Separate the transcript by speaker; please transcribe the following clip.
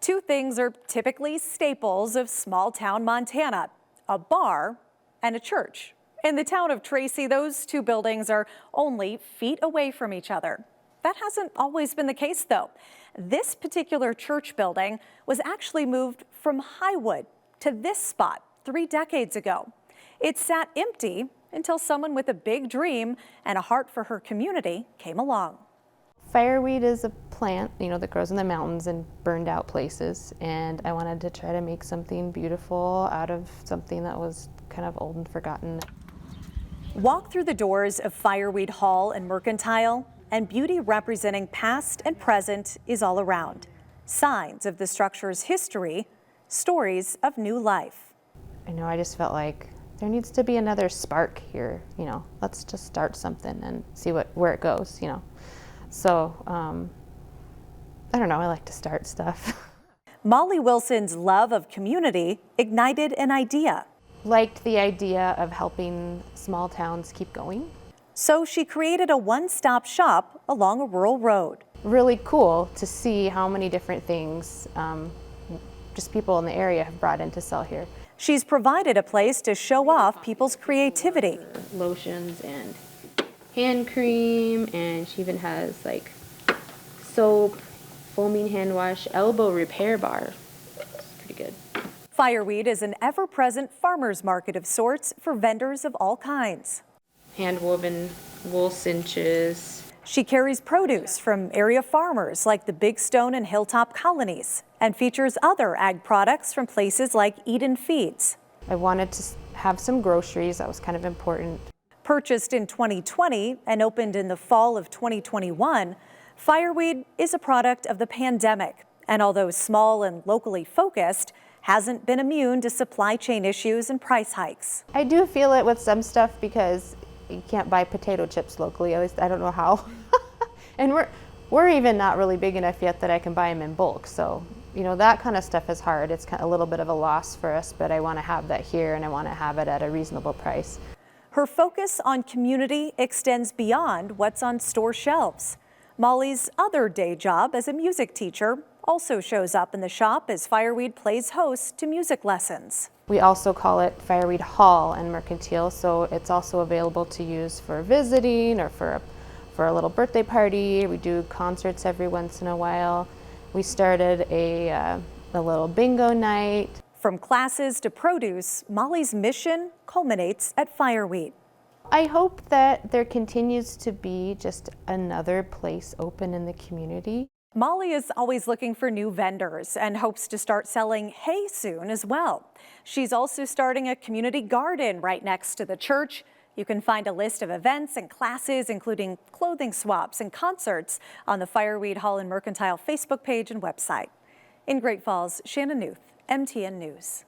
Speaker 1: Two things are typically staples of small-town Montana: a bar and a church. In the town of Tracy, those two buildings are only feet away from each other. That hasn't always been the case, though. This particular church building was actually moved from Highwood to this spot 3 decades ago. It sat empty until someone with a big dream and a heart for her community came along.
Speaker 2: Fireweed is a plant, that grows in the mountains and burned out places, and I wanted to try to make something beautiful out of something that was kind of old and forgotten.
Speaker 1: Walk through the doors of Fireweed Hall and Mercantile, and beauty representing past and present is all around. Signs of the structure's history, stories of new life.
Speaker 2: I just felt like there needs to be another spark here, let's just start something and see where it goes, So, I don't know, I like to start stuff.
Speaker 1: Molly Wilson's love of community ignited an idea.
Speaker 2: Liked the idea of helping small towns keep going.
Speaker 1: So she created a one-stop shop along a rural road.
Speaker 2: Really cool to see how many different things just people in the area have brought in to sell here.
Speaker 1: She's provided a place to show off people's creativity.
Speaker 2: Lotions and hand cream, and she even has like soap, foaming hand wash, elbow repair bar. It's pretty good.
Speaker 1: Fireweed is an ever-present farmer's market of sorts for vendors of all kinds.
Speaker 2: Hand-woven wool cinches.
Speaker 1: She carries produce from area farmers like the Big Stone and Hilltop colonies and features other ag products from places like Eden Feeds.
Speaker 2: I wanted to have some groceries. That was kind of important.
Speaker 1: Purchased in 2020 and opened in the fall of 2021, Fireweed is a product of the pandemic, and although small and locally focused, hasn't been immune to supply chain issues and price hikes.
Speaker 2: I do feel it with some stuff because you can't buy potato chips locally, at least I don't know how. And we're even not really big enough yet that I can buy them in bulk, so that kind of stuff is hard. It's kind of a little bit of a loss for us, but I want to have that here and I want to have it at a reasonable price.
Speaker 1: Her focus on community extends beyond what's on store shelves. Molly's other day job as a music teacher also shows up in the shop as Fireweed plays host to music lessons.
Speaker 2: We also call it Fireweed Hall and Mercantile, so it's also available to use for visiting or for a little birthday party. We do concerts every once in a while. We started a little bingo night.
Speaker 1: From classes to produce, Molly's mission culminates at Fireweed.
Speaker 2: I hope that there continues to be just another place open in the community.
Speaker 1: Molly is always looking for new vendors and hopes to start selling hay soon as well. She's also starting a community garden right next to the church. You can find a list of events and classes, including clothing swaps and concerts, on the Fireweed Hall and Mercantile Facebook page and website. In Great Falls, Shannon Newth, MTN News.